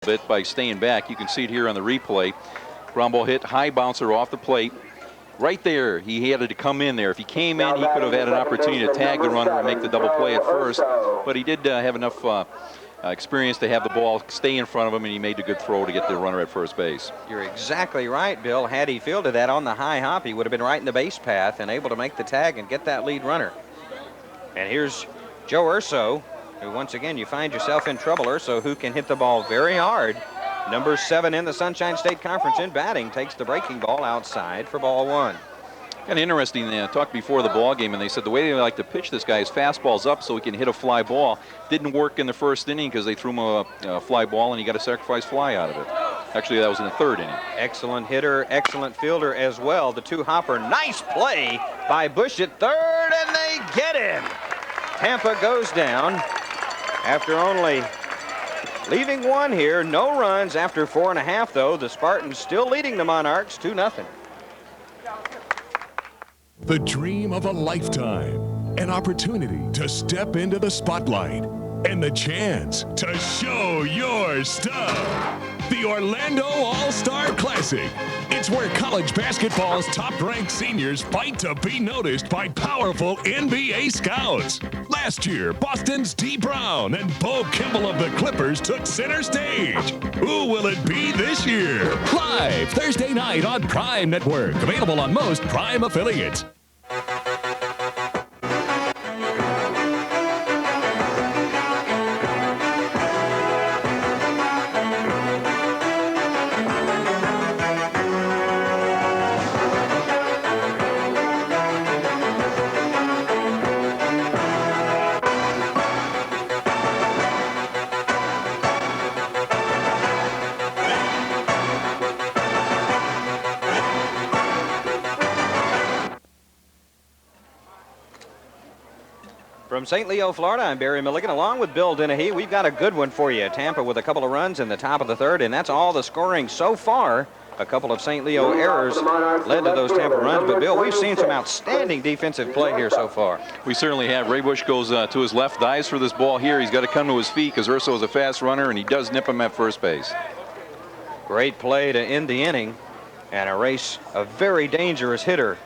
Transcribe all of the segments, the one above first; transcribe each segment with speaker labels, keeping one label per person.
Speaker 1: bit by staying back. You can see it here on the replay. Ground ball hit, high bouncer off the plate. Right there, he had to come in there. If he came in, he could have had an opportunity to tag the runner and make the double play at first. But he did have enough experience to have the ball stay in front of him, and he made a good throw to get the runner at first base.
Speaker 2: You're exactly right, Bill. Had he fielded that on the high hop, he would have been right in the base path and able to make the tag and get that lead runner. And here's Joe Urso, who once again you find yourself in trouble. Urso, who can hit the ball very hard. Number 7 in the Sunshine State Conference in batting, takes the breaking ball outside for ball 1.
Speaker 1: Kind of interesting. They talked before the ball game, and they said the way they like to pitch this guy is fastballs up so he can hit a fly ball. Didn't work in the first inning because they threw him a fly ball, and he got a sacrifice fly out of it. Actually, that was in the third inning.
Speaker 2: Excellent hitter, excellent fielder as well. The two-hopper, nice play by Bush at third, and they get him. Tampa goes down after only leaving one here. No runs after 4.5, though. The Spartans still leading the Monarchs 2-0.
Speaker 3: The dream of a lifetime, an opportunity to step into the spotlight, and the chance to show your stuff. The Orlando All-Star Classic. It's where college basketball's top-ranked seniors fight to be noticed by powerful NBA scouts. Last year, Boston's T. Brown and Bo Kimball of the Clippers took center stage. Who will it be this year? Live Thursday night on Prime Network. Available on most Prime affiliates.
Speaker 2: From St. Leo, Florida, I'm Barry Milligan along with Bill Dennehy. We've got a good one for you. Tampa with a couple of runs in the top of the third, and that's all the scoring so far. A couple of St. Leo errors led to those Tampa runs. But, Bill, we've seen some outstanding defensive play here so far.
Speaker 1: We certainly have. Ray Bush goes to his left, dives for this ball here. He's got to come to his feet because Urso is a fast runner, and he does nip him at first base.
Speaker 2: Great play to end the inning and erase a very dangerous hitter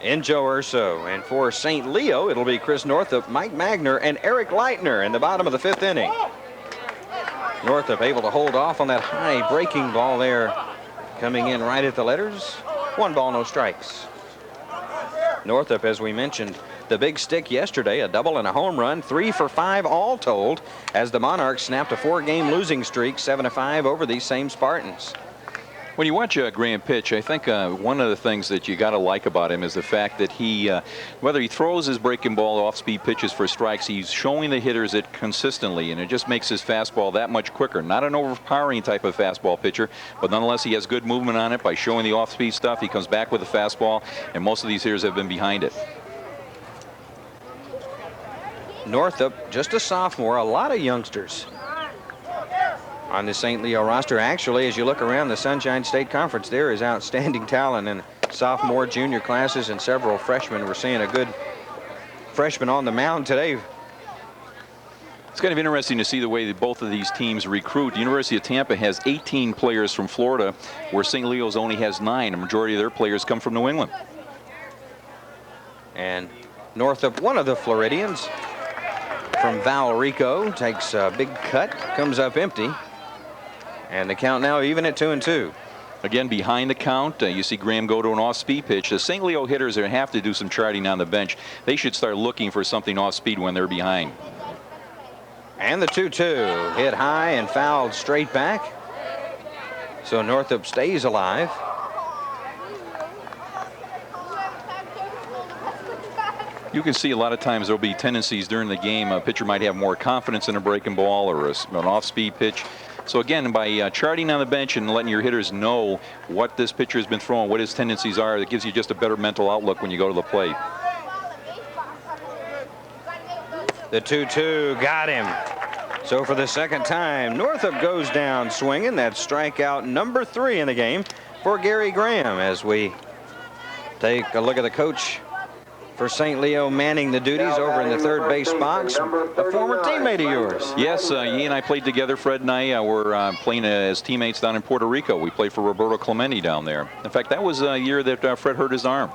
Speaker 2: in Joe Urso. And for St. Leo, it'll be Chris Northup, Mike Magner, and Eric Leitner in the bottom of the 5th inning. Northup able to hold off on that high breaking ball there, coming in right at the letters. 1 ball, no strikes. Northup, as we mentioned, the big stick yesterday, a double and a home run, 3 for 5 all told, as the Monarchs snapped a 4-game losing streak, 7-5 over these same Spartans.
Speaker 1: When you watch Graham pitch, I think one of the things that you got to like about him is the fact that he, whether he throws his breaking ball off-speed pitches for strikes, he's showing the hitters it consistently, and it just makes his fastball that much quicker. Not an overpowering type of fastball pitcher, but nonetheless he has good movement on it. By showing the off-speed stuff, he comes back with a fastball, and most of these hitters have been behind it.
Speaker 2: Northup, just a sophomore, a lot of youngsters on the St. Leo roster. Actually, as you look around the Sunshine State Conference, there is outstanding talent in sophomore, junior classes, and several freshmen. We're seeing a good freshman on the mound today.
Speaker 1: It's kind of interesting to see the way that both of these teams recruit. The University of Tampa has 18 players from Florida, where St. Leo's only has 9. A majority of their players come from New England.
Speaker 2: And Northup, one of the Floridians from Valrico, takes a big cut, comes up empty. And the count now even at 2-2.
Speaker 1: Again, behind the count, you see Graham go to an off-speed pitch. The St. Leo hitters have to do some charting on the bench. They should start looking for something off-speed when they're behind.
Speaker 2: And the 2-2 hit high and fouled straight back. So Northup stays alive.
Speaker 1: You can see a lot of times there'll be tendencies during the game. A pitcher might have more confidence in a breaking ball or an off-speed pitch. So again, by charting on the bench and letting your hitters know what this pitcher has been throwing, what his tendencies are, it gives you just a better mental outlook when you go to the plate.
Speaker 2: The 2-2 got him. So for the second time, Northup goes down swinging. That's strikeout number 3 in the game for Gary Graham, as we take a look at the coach for St. Leo manning the duties over in the third base box. A former teammate of yours.
Speaker 1: Yes, he and I played together. Fred and I were playing as teammates down in Puerto Rico. We played for Roberto Clemente down there. In fact, that was a year that Fred hurt his arm.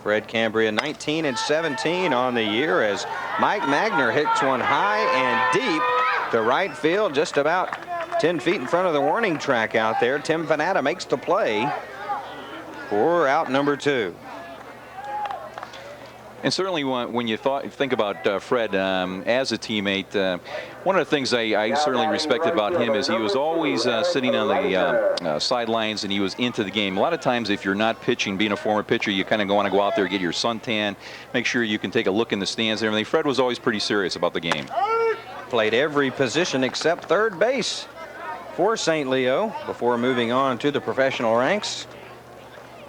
Speaker 2: Fred Cambria 19 and 17 on the year as Mike Magner hits one high and deep to right field, just about 10 feet in front of the warning track out there. Tim Panetta makes the play for out number 2.
Speaker 1: And certainly when you think about Fred as a teammate, one of the things I certainly respected about him is he was always sitting on the sidelines, and he was into the game. A lot of times if you're not pitching, being a former pitcher, you kind of want to go out there, get your suntan, make sure you can take a look in the stands and everything. Fred was always pretty serious about the game.
Speaker 2: Played every position except third base for St. Leo before moving on to the professional ranks.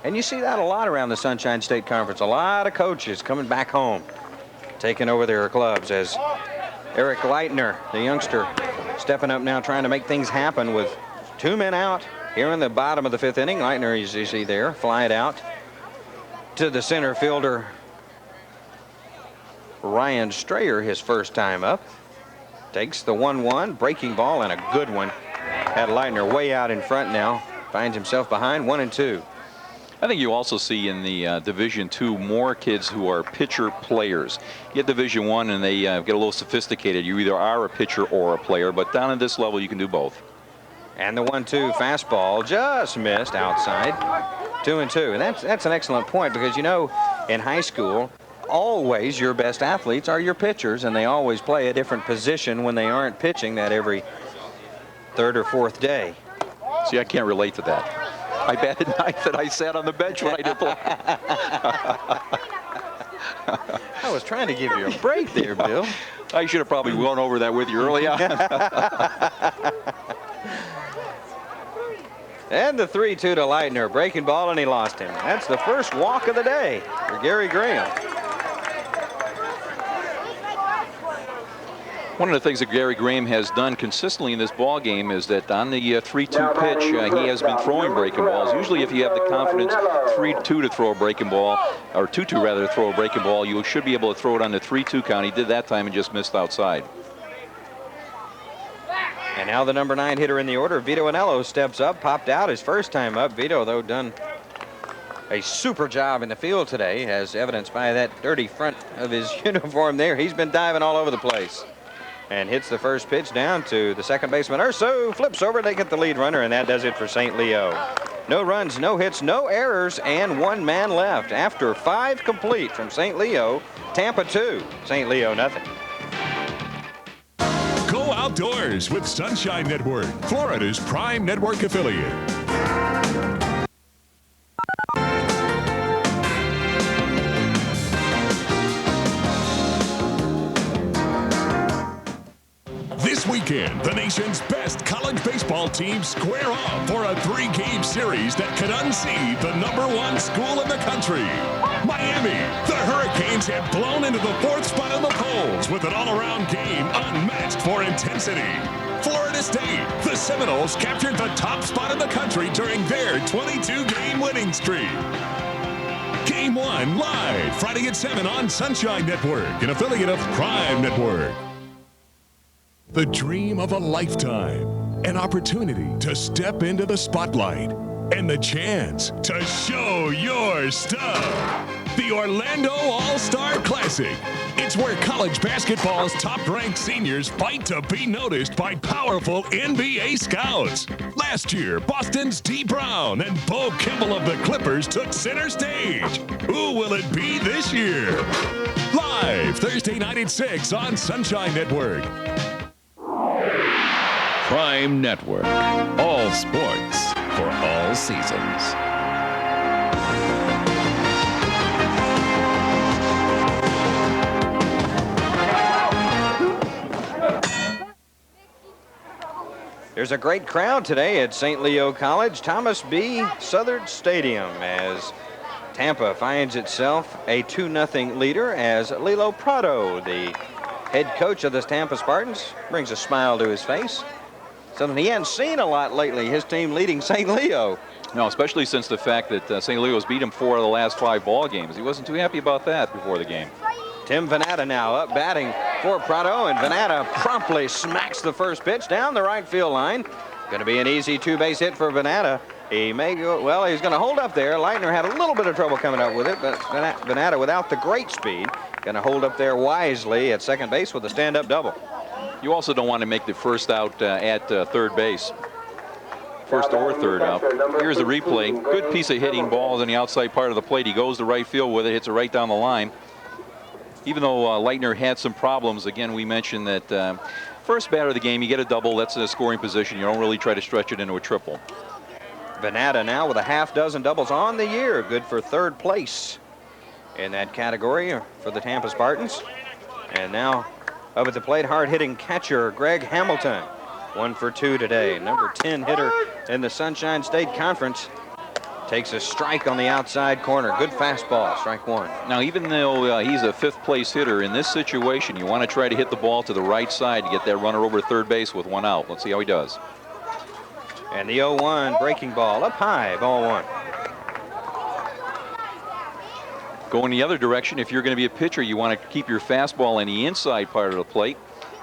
Speaker 2: And you see that a lot around the Sunshine State Conference. A lot of coaches coming back home, taking over their clubs, as Eric Leitner, the youngster, stepping up now, trying to make things happen with 2 men out here in the bottom of the 5th inning. Leitner, as you see there, fly it out to the center fielder, Ryan Strayer, his first time up. Takes the 1-1, breaking ball, and a good one. Had Leitner way out in front now. Finds himself behind 1-2.
Speaker 1: I think you also see in the Division II more kids who are pitcher players. You get Division I and they get a little sophisticated. You either are a pitcher or a player, but down at this level you can do both.
Speaker 2: And the 1-2 fastball just missed outside. 2-2. And that's an excellent point, because you know in high school always your best athletes are your pitchers, and they always play a different position when they aren't pitching that every 3rd or 4th day.
Speaker 1: See, I can't relate to that. I batted 9th and I sat on the bench when I did play.
Speaker 2: I was trying to give you a break there, Bill.
Speaker 1: I should have probably gone over that with you early on.
Speaker 2: And the 3-2 to Leitner. Breaking ball, and he lost him. That's the first walk of the day for Gary Graham.
Speaker 1: One of the things that Gary Graham has done consistently in this ball game is that on the 3-2 pitch, he has been throwing breaking balls. Usually if you have the confidence 3-2 to throw a breaking ball, or 2-2 rather to throw a breaking ball, you should be able to throw it on the 3-2 count. He did that time and just missed outside.
Speaker 2: And now the number 9 hitter in the order, Vito Anello, steps up, popped out his first time up. Vito, though, done a super job in the field today, as evidenced by that dirty front of his uniform there. He's been diving all over the place. And hits the first pitch down to the second baseman. Urso flips over. They get the lead runner, and that does it for St. Leo. No runs, no hits, no errors, and 1 man left after 5 complete from St. Leo. Tampa 2, St. Leo nothing.
Speaker 3: Go outdoors with Sunshine Network, Florida's prime network affiliate. This weekend, the nation's best college baseball teams square off for a 3-game series that could unseat the #1 school in the country. Miami, the Hurricanes have blown into the 4th spot in the polls with an all-around game unmatched for intensity. Florida State, the Seminoles captured the top spot in the country during their 22-game winning streak. Game 1 live Friday at 7 on Sunshine Network, an affiliate of Prime Network. The dream of a lifetime, an opportunity to step into the spotlight, and the chance to show your stuff. The Orlando All-Star Classic. It's where college basketball's top-ranked seniors fight to be noticed by powerful NBA scouts. Last year, Boston's Dee Brown and Bo Kimball of the Clippers took center stage. Who will it be this year? Live Thursday night at 6 on Sunshine Network.
Speaker 4: Prime Network. All sports for all seasons.
Speaker 2: There's a great crowd today at St. Leo College, Thomas B. Southard Stadium, as Tampa finds itself a 2-0 leader, as Lilo Prado, the head coach of the Tampa Spartans, brings a smile to his face. Something he hadn't seen a lot lately, his team leading St. Leo.
Speaker 1: No, especially since the fact that St. Leo's beat him 4 of the last 5 ball games. He wasn't too happy about that before the game.
Speaker 2: Tim Venata now up batting for Prado, and Venata promptly smacks the first pitch down the right field line. Going to be an easy 2-base hit for Venata. He may go, well, he's going to hold up there. Leitner had a little bit of trouble coming up with it, but Venata, without the great speed, going to hold up there wisely at second base with a stand-up double.
Speaker 1: You also don't want to make the first out at third base. First or third out. Here's the replay. Good piece of hitting, balls on the outside part of the plate. He goes to right field with it, hits it right down the line. Even though Leitner had some problems, again, we mentioned that first batter of the game, you get a double. That's in a scoring position. You don't really try to stretch it into a triple.
Speaker 2: Venata now with a half-dozen doubles on the year. Good for third place in that category for the Tampa Spartans. And now up at the plate, hard-hitting catcher Greg Hamilton. 1 for 2 today. Number 10 hitter in the Sunshine State Conference. Takes a strike on the outside corner. Good fastball, strike 1.
Speaker 1: Now, even though he's a 5th place hitter, in this situation, you want to try to hit the ball to the right side to get that runner over third base with 1 out. Let's see how he does.
Speaker 2: And the 0-1 breaking ball up high, ball 1.
Speaker 1: Going the other direction, if you're going to be a pitcher, you want to keep your fastball in the inside part of the plate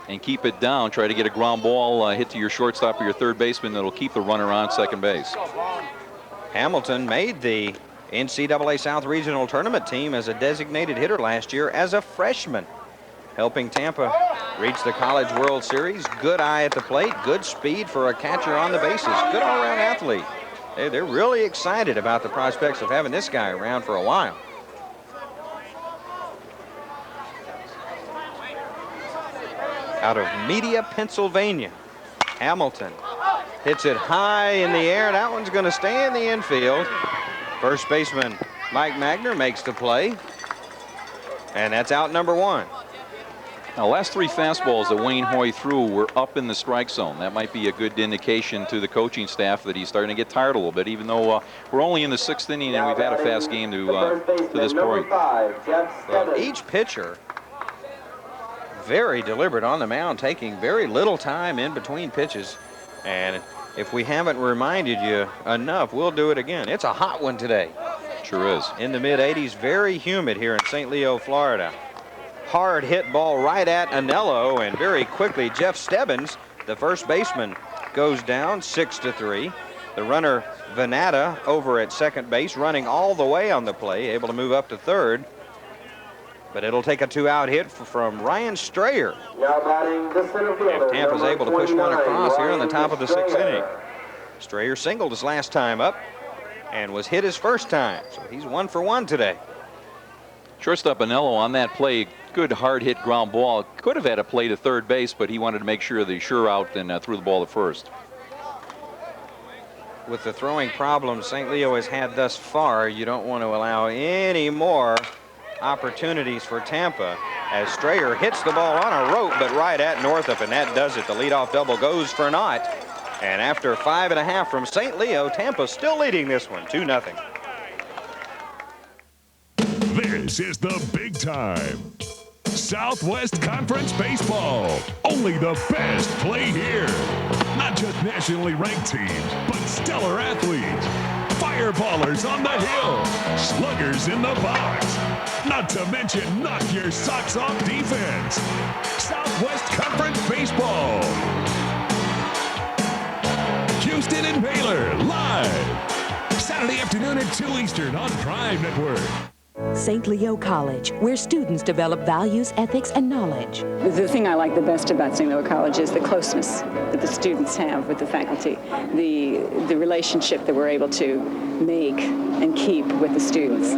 Speaker 1: and keep it down. Try to get a ground ball hit to your shortstop or your third baseman that'll keep the runner on second base.
Speaker 2: Hamilton made the NCAA South Regional Tournament team as a designated hitter last year as a freshman, helping Tampa reach the College World Series. Good eye at the plate, good speed for a catcher on the bases, good all-around athlete. They're really excited about the prospects of having this guy around for a while. Out of Media, Pennsylvania, Hamilton hits it high in the air. That one's going to stay in the infield. First baseman Mike Magner makes the play. And that's out number 1.
Speaker 1: Now, last 3 fastballs that Wayne Hoy threw were up in the strike zone. That might be a good indication to the coaching staff that he's starting to get tired a little bit, even though we're only in the 6th inning and we've had a fast game to this point.
Speaker 2: Well, each pitcher very deliberate on the mound, taking very little time in between pitches. And if we haven't reminded you enough, we'll do it again. It's a hot one today.
Speaker 1: Sure is.
Speaker 2: In the mid-80s, very humid here in St. Leo, Florida. Hard hit ball right at Anello, and very quickly Jeff Stebbins, the first baseman, goes down 6-3. The runner Venata over at second base, running all the way on the play, able to move up to third. But it'll take a 2-out hit from Ryan Strayer. If Tampa's able to push one across here in the top of the 6th inning. Strayer singled his last time up and was hit his first time. So he's 1 for 1 today.
Speaker 1: Shortstop Anello on that play, good hard hit ground ball. Could have had a play to third base, but he wanted to make sure that he sure out and threw the ball to first.
Speaker 2: With the throwing problems St. Leo has had thus far, you don't want to allow any more opportunities for Tampa as Strayer hits the ball on a rope, but right at Northup, and that does it. The leadoff double goes for naught. And after 5.5 from St. Leo, Tampa still leading this one 2-0.
Speaker 3: This is the big time. Southwest Conference Baseball. Only the best play here. Not just nationally ranked teams, but stellar athletes. Fireballers on the hill. Sluggers in the box. Not to mention knock your socks off defense. Southwest Conference Baseball. Houston and Baylor live. Saturday afternoon at 2 Eastern on Prime Network.
Speaker 5: St. Leo College, where students develop values, ethics, and knowledge.
Speaker 6: The thing I like the best about St. Leo College is the closeness that the students have with the faculty, the relationship that we're able to make and keep with the students.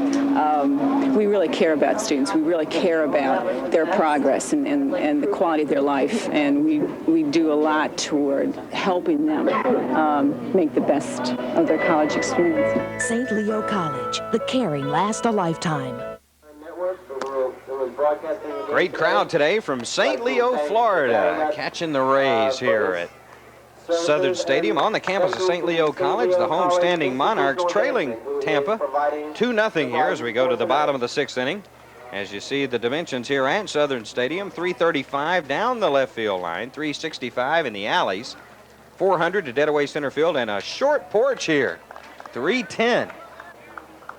Speaker 6: We really care about students. We really care about their progress and the quality of their life, and we do a lot toward helping them make the best of their college experience.
Speaker 5: St. Leo College, the caring last a lifetime.
Speaker 2: Great crowd today from St. Leo, Florida, catching the Rays here at Southern Stadium on the campus of St. Leo College. The homestanding Monarchs trailing Tampa 2-0 here as we go to the bottom of the 6th inning. As you see the dimensions here at Southern Stadium, 335 down the left field line, 365 in the alleys, 400 to dead away center field, and a short porch here 310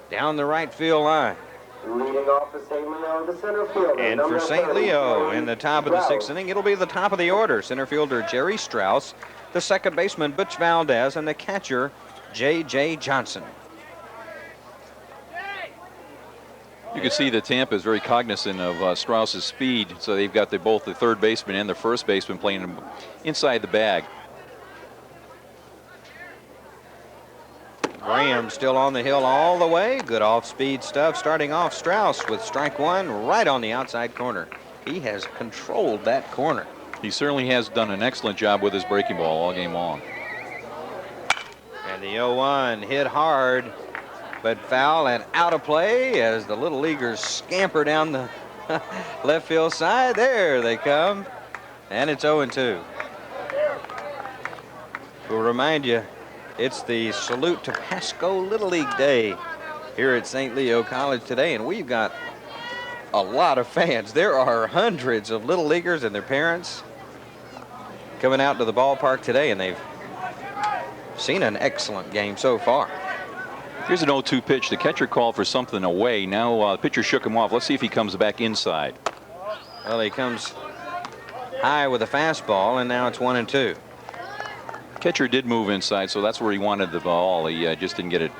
Speaker 2: down the right field line.
Speaker 7: Leading off for St. Leo, the center fielder.
Speaker 2: And for St. Leo in the top of the 6th inning, it'll be the top of the order. Center fielder Jerry Strauss, the second baseman Butch Valdez, and the catcher J.J. Johnson.
Speaker 1: You can see that Tampa is very cognizant of Strauss's speed, so they've got both the third baseman and the first baseman playing inside the bag.
Speaker 2: Graham still on the hill all the way. Good off-speed stuff. Starting off, Strauss with strike one right on the outside corner. He has controlled that corner.
Speaker 1: He certainly has done an excellent job with his breaking ball all game long.
Speaker 2: And the 0-1 hit hard, but foul and out of play as the Little Leaguers scamper down the left field side. There they come. And it's 0-2. We'll remind you, it's the Salute to Pasco Little League Day here at St. Leo College today, and we've got a lot of fans. There are hundreds of Little Leaguers and their parents coming out to the ballpark today, and they've seen an excellent game so far.
Speaker 1: Here's an 0-2 pitch. The catcher called for something away. Now the pitcher shook him off. Let's see if he comes back inside.
Speaker 2: Well, he comes high with a fastball, and now it's 1-2.
Speaker 1: Catcher did move inside, so that's where he wanted the ball. He just didn't get it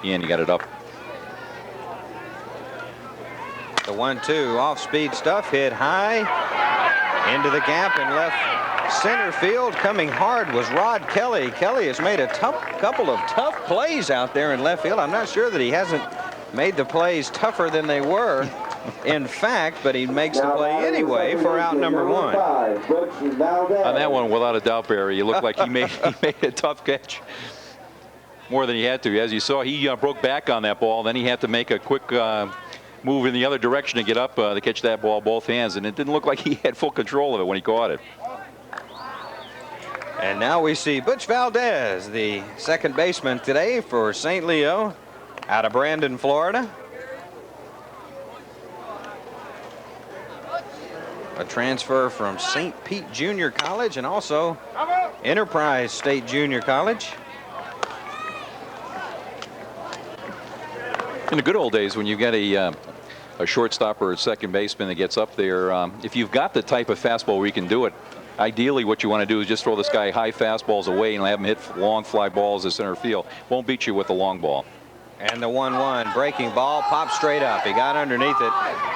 Speaker 1: in. He got it up.
Speaker 2: The 1-2 off-speed stuff hit high into the gap in left center field. Coming hard was Rod Kelly. Kelly has made a couple of tough plays out there in left field. I'm not sure that he hasn't made the plays tougher than they were, in fact, but he makes the play anyway for out number 1.
Speaker 1: On that one, without a doubt, Barry, he looked like he made a tough catch. More than he had to. As you saw, he broke back on that ball. Then he had to make a quick move in the other direction to get up to catch that ball both hands, and it didn't look like he had full control of it when he caught it.
Speaker 2: And now we see Butch Valdez, the second baseman today for St. Leo, out of Brandon, Florida. A transfer from St. Pete Junior College and also Enterprise State Junior College.
Speaker 1: In the good old days, when you've got a shortstop or a second baseman that gets up there, if you've got the type of fastball where you can do it, ideally what you want to do is just throw this guy high fastballs away and have him hit long fly balls to center field. Won't beat you with the long ball.
Speaker 2: And the 1-1 breaking ball popped straight up. He got underneath it.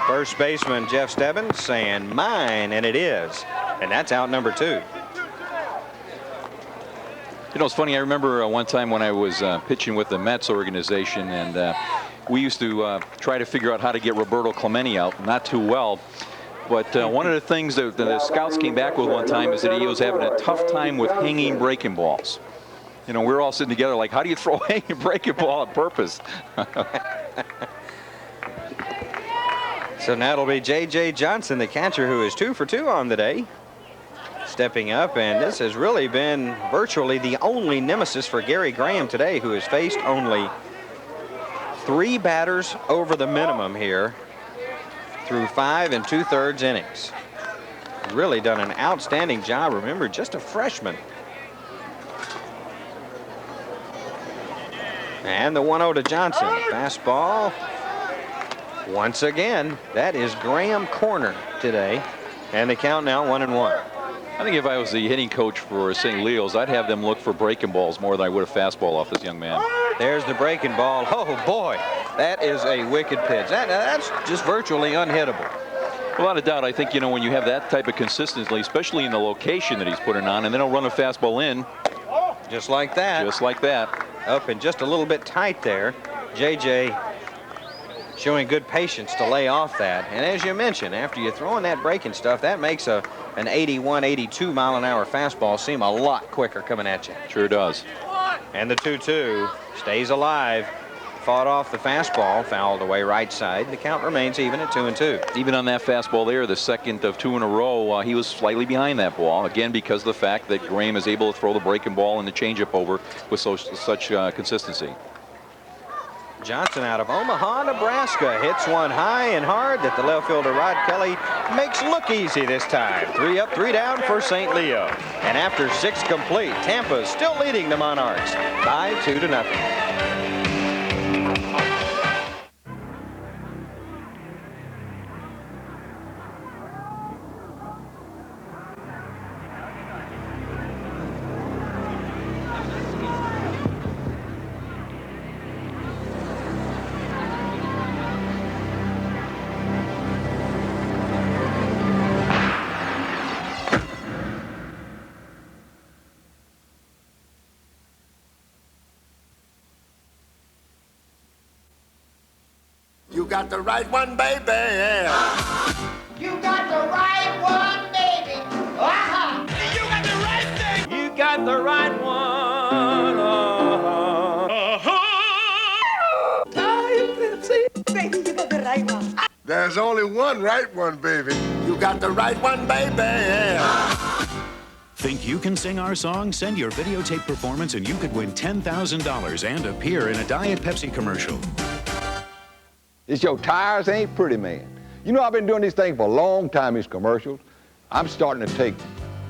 Speaker 2: First baseman Jeff Stebbins saying mine, and it is. And that's out number 2.
Speaker 1: You know, it's funny. I remember one time when I was pitching with the Mets organization, and we used to try to figure out how to get Roberto Clemente out. Not too well. But one of the things that the scouts came back with one time is that he was having a tough time with hanging breaking balls. You know, we were all sitting together like, how do you throw a hanging breaking ball on purpose?
Speaker 2: So now it'll be J.J. Johnson, the catcher, who is 2 for 2 on the day, stepping up, and this has really been virtually the only nemesis for Gary Graham today, who has faced only 3 batters over the minimum here through 5 2/3 innings. Really done an outstanding job. Remember, just a freshman. And the 1-0 to Johnson. Fastball. Once again, that is Graham corner today. And the count now 1-1.
Speaker 1: I think if I was the hitting coach for St. Leo's, I'd have them look for breaking balls more than I would a fastball off this young man.
Speaker 2: There's the breaking ball. Oh, boy. That is a wicked pitch. That's just virtually unhittable.
Speaker 1: Without a doubt, I think, you know, when you have that type of consistency, especially in the location that he's putting on, and then he'll run a fastball in.
Speaker 2: Just like that.
Speaker 1: Just like that.
Speaker 2: Up and just a little bit tight there. J.J. showing good patience to lay off that. And as you mentioned, after you're throwing that breaking stuff, that makes an 81, 82 mile an hour fastball seem a lot quicker coming at you.
Speaker 1: Sure does.
Speaker 2: And the 2-2 stays alive. Fought off the fastball, fouled away right side. The count remains even at 2-2.
Speaker 1: Even on that fastball there, the second of 2 in a row, he was slightly behind that ball. Again, because of the fact that Graham is able to throw the breaking ball and the changeup over with such consistency.
Speaker 2: Johnson out of Omaha, Nebraska hits one high and hard that the left fielder Rod Kelly makes look easy this time. 3 up, 3 down for St. Leo. And after 6 complete, Tampa is still leading the Monarchs by 2-0.
Speaker 8: You got the right one, baby.
Speaker 9: You got the right one, baby. Uh-huh. You got the right thing.
Speaker 2: You got the right one.
Speaker 9: Baby, you got the right one.
Speaker 8: There's only one right one, baby. You got the right one, baby.
Speaker 10: Think you can sing our song? Send your videotape performance and you could win $10,000 and appear in a Diet Pepsi commercial.
Speaker 11: It's your tires ain't pretty, man. You know, I've been doing these things for a long time, these commercials. I'm starting to take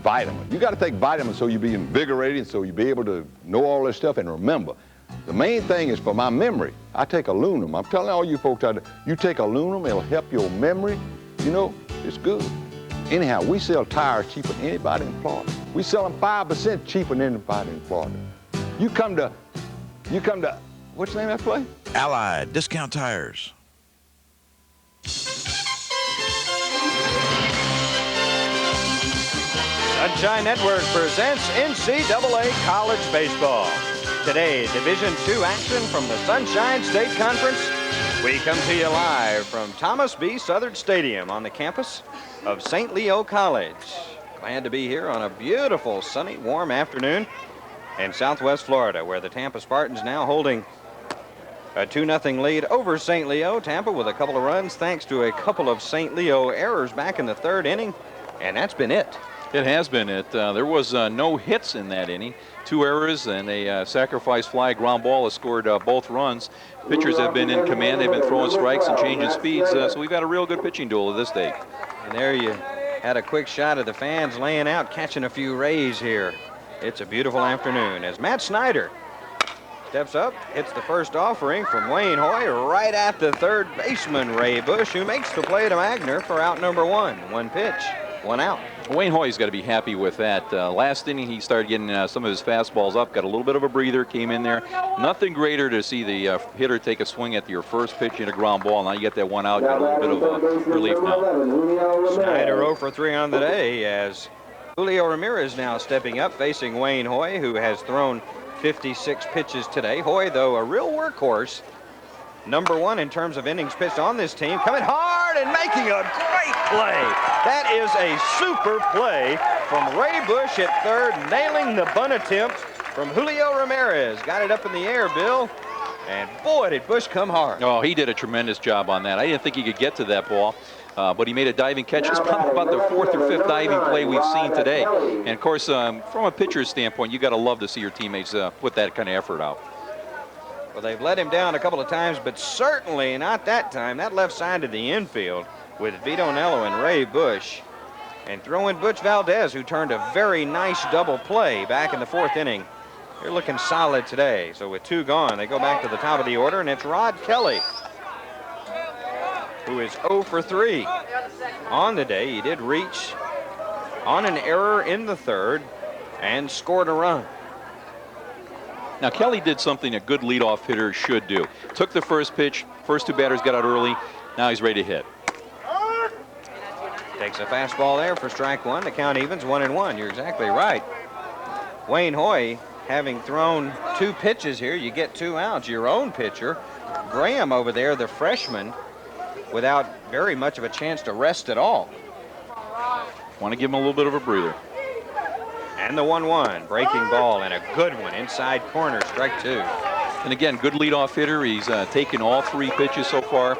Speaker 11: vitamins. You got to take vitamins so you be invigorated, so you be able to know all this stuff and remember. The main thing is for my memory. I take aluminum. I'm telling all you folks out there, you take aluminum, it'll help your memory. You know, it's good. Anyhow, we sell tires cheaper than anybody in Florida. We sell them 5% cheaper than anybody in Florida. You come to, what's the name of that place?
Speaker 12: Allied Discount Tires.
Speaker 2: Sunshine Network presents NCAA College Baseball. Today, Division II action from the Sunshine State Conference. We come to you live from Thomas B. Southern Stadium on the campus of St. Leo College. Glad to be here on a beautiful, sunny, warm afternoon in Southwest Florida, where the Tampa Spartans now holding a 2-0 lead over St. Leo. Tampa with a couple of runs thanks to a couple of St. Leo errors back in the 3rd inning, and that's been it.
Speaker 1: It has been it. There was no hits in that inning. 2 errors and a sacrifice fly ground ball has scored both runs. Pitchers have been in command. They've been throwing strikes and changing speeds. So we've got a real good pitching duel to this day.
Speaker 2: And there you had a quick shot of the fans laying out, catching a few rays here. It's a beautiful afternoon as Matt Snyder steps up, hits the first offering from Wayne Hoy right at the 3rd baseman, Ray Bush, who makes the play to Magner for out number 1. 1 pitch, 1 out.
Speaker 1: Wayne Hoy's got to be happy with that. Last inning, he started getting some of his fastballs up, got a little bit of a breather, came in there. Nothing greater to see the hitter take a swing at your first pitch in a ground ball. Now you get that 1 out, you got a little bit of relief now.
Speaker 2: Snyder 0 for 3 on the day as Julio Ramirez now stepping up, facing Wayne Hoy, who has thrown 56 pitches today. Hoy, though, a real workhorse. Number 1 in terms of innings pitched on this team, coming hard and making a great play. That is a super play from Ray Bush at 3rd, nailing the bunt attempt from Julio Ramirez. Got it up in the air, Bill, and boy, did Bush come hard.
Speaker 1: Oh, he did a tremendous job on that. I didn't think he could get to that ball, but he made a diving catch. It's probably about the 4th or 5th diving play we've seen today. And, of course, from a pitcher's standpoint, you got to love to see your teammates put that kind of effort out.
Speaker 2: Well, they've let him down a couple of times, but certainly not that time. That left side of the infield with Vito Nello and Ray Bush. And throw in Butch Valdez, who turned a very nice double play back in the 4th inning. They're looking solid today. So with 2 gone, they go back to the top of the order, and it's Rod Kelly, who is 0 for 3 on the day. He did reach on an error in the 3rd and scored a run.
Speaker 1: Now, Kelly did something a good leadoff hitter should do. Took the first pitch, first 2 batters got out early. Now he's ready to hit.
Speaker 2: Takes a fastball there for strike 1. The count evens 1-1. You're exactly right. Wayne Hoy, having thrown 2 pitches here, you get 2 outs. Your own pitcher, Graham over there, the freshman, without very much of a chance to rest at all.
Speaker 1: Want to give him a little bit of a breather.
Speaker 2: And the 1-1, breaking ball, and a good one inside corner, strike 2.
Speaker 1: And again, good leadoff hitter. He's taken all 3 pitches so far.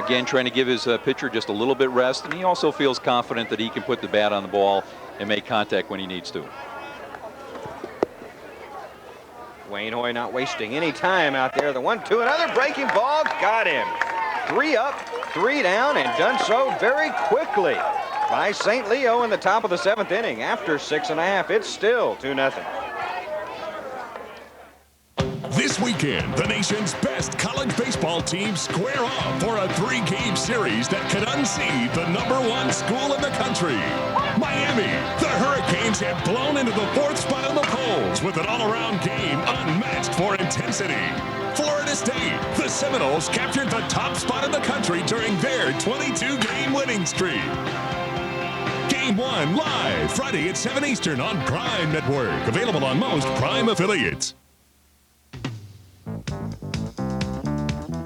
Speaker 1: Again, trying to give his pitcher just a little bit rest. And he also feels confident that he can put the bat on the ball and make contact when he needs to.
Speaker 2: Wayne Hoy not wasting any time out there. The 1-2, another breaking ball, got him. 3 up, 3 down, and done so very quickly by St. Leo in the top of the 7th inning. After 6.5, it's still 2-0.
Speaker 3: This weekend, the nation's best college baseball teams square off for a 3-game series that could unseat the #1 school in the country. Miami, the Hurricanes have blown into the 4th spot on the polls with an all-around game unmatched for intensity. Florida State, the Seminoles captured the top spot in the country during their 22-game winning streak. Game 1 live Friday at 7 Eastern on Prime Network. Available on most Prime affiliates.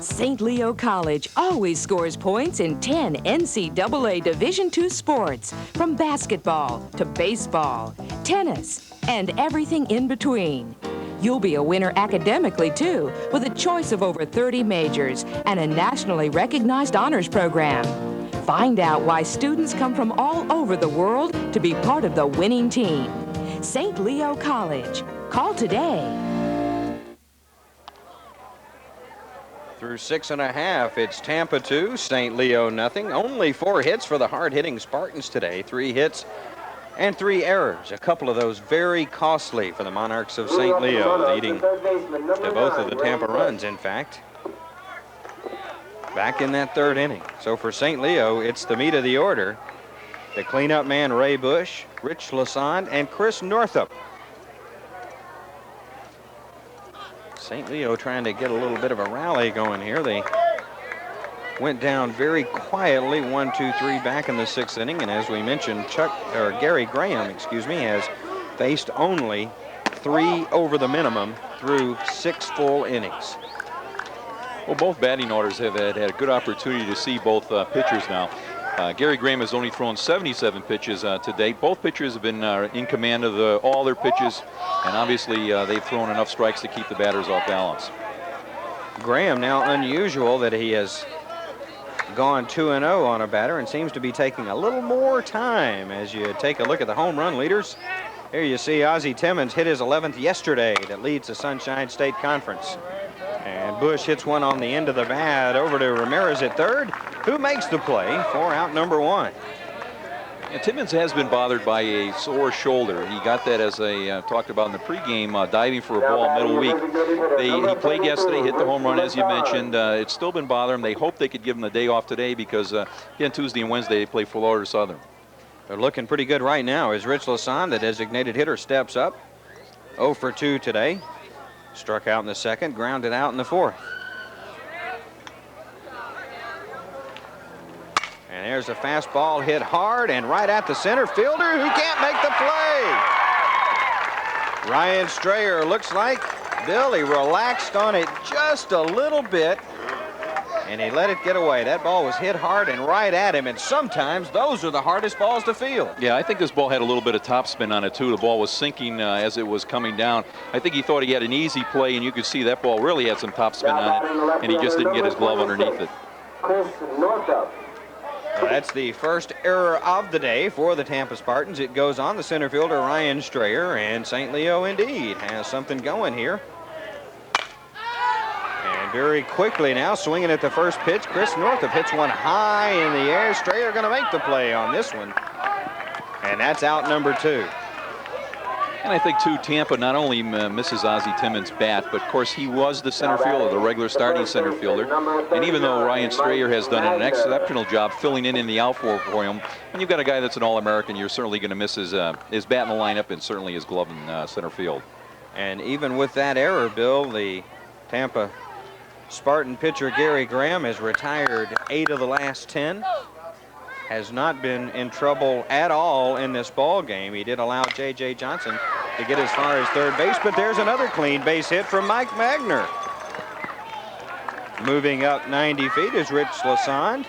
Speaker 5: St. Leo College always scores points in 10 NCAA Division II sports, from basketball to baseball, tennis, and everything in between. You'll be a winner academically, too, with a choice of over 30 majors and a nationally recognized honors program. Find out why students come from all over the world to be part of the winning team. St. Leo College. Call today.
Speaker 2: Through 6.5, it's Tampa 2, St. Leo nothing. Only 4 hits for the hard-hitting Spartans today. 3 hits and 3 errors. A couple of those very costly for the Monarchs of St. Leo, leading to both of the Tampa runs, in fact, back in that 3rd inning. So for St. Leo, it's the meat of the order. The cleanup man, Ray Bush, Rich Lassonde, and Chris Northup. St. Leo trying to get a little bit of a rally going here. They went down very quietly, 1-2-3 back in the 6th inning, and as we mentioned, Gary Graham, has faced only 3 over the minimum through 6 full innings.
Speaker 1: Well, both batting orders have had a good opportunity to see both pitchers now. Gary Graham has only thrown 77 pitches to date. Both pitchers have been in command of all their pitches, and obviously they've thrown enough strikes to keep the batters off balance.
Speaker 2: Graham, now unusual that he has gone 2-0 on a batter and seems to be taking a little more time. As you take a look at the home run leaders, here you see Ozzie Timmons hit his 11th yesterday that leads the Sunshine State Conference. And Bush hits one on the end of the bat over to Ramirez at 3rd, who makes the play for out number 1.
Speaker 1: And Timmons has been bothered by a sore shoulder. He got that, as I talked about in the pregame, diving for a ball middle week. He played yesterday, hit the home run, as you mentioned. It's still been bothering him. They hope they could give him the day off today because, again, Tuesday and Wednesday they play Florida Southern.
Speaker 2: They're looking pretty good right now as Rich Lassonde, the designated hitter, steps up. 0 for 2 today. Struck out in the 2nd, grounded out in the 4th. And there's a fastball hit hard and right at the center fielder who can't make the play. Ryan Strayer looks like, Bill, he relaxed on it just a little bit and he let it get away. That ball was hit hard and right at him, and sometimes those are the hardest balls to field.
Speaker 1: Yeah, I think this ball had a little bit of topspin on it too. The ball was sinking as it was coming down. I think he thought he had an easy play, and you could see that ball really had some topspin on it, and he just didn't get his glove underneath it.
Speaker 2: That's the first error of the day for the Tampa Spartans. It goes on the center fielder, Ryan Strayer, and St. Leo indeed has something going here. And very quickly now, swinging at the first pitch, Chris Northup hits one high in the air. Strayer going to make the play on this one. And that's out number 2.
Speaker 1: And I think, too, Tampa not only misses Ozzie Timmons' bat, but, of course, he was the center fielder, the regular starting center fielder. And even though Ryan Strayer has done an exceptional job filling in the outfield for him, when you've got a guy that's an All-American, you're certainly going to miss his bat in the lineup and certainly his glove in center field.
Speaker 2: And even with that error, Bill, the Tampa Spartan pitcher Gary Graham has retired 8 of the last 10. Has not been in trouble at all in this ball game. He did allow J.J. Johnson to get as far as third base, but there's another clean base hit from Mike Magner. Moving up 90 feet is Rich Lassonde.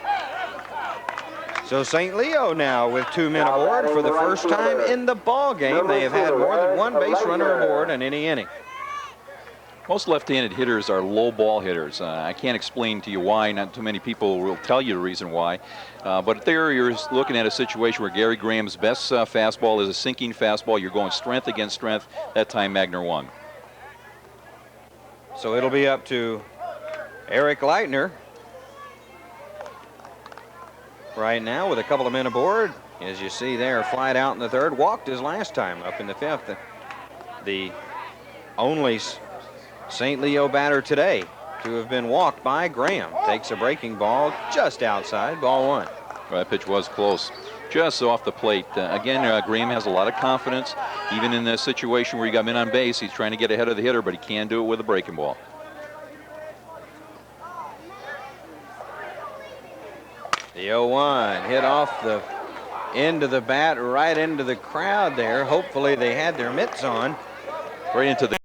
Speaker 2: So St. Leo now with 2 men aboard for the first time in the ball game. They have had more than 1 base runner aboard in any inning.
Speaker 1: Most left-handed hitters are low ball hitters. I can't explain to you why. Not too many people will tell you the reason why. But there you're looking at a situation where Gary Graham's best fastball is a sinking fastball. You're going strength against strength. That time Magner won.
Speaker 2: So it'll be up to Eric Leitner right now with a couple of men aboard. As you see there, flied out in the third, walked his last time up in the fifth. The only St. Leo batter today to have been walked by Graham. Takes a breaking ball just outside, ball one.
Speaker 1: Well, that pitch was close, just off the plate. Again, Graham has a lot of confidence. Even in this situation where you got men on base, he's trying to get ahead of the hitter, but he can do it with a breaking ball.
Speaker 2: The 0-1 hit off the end of the bat, right into the crowd there. Hopefully they had their mitts on.
Speaker 1: Right into the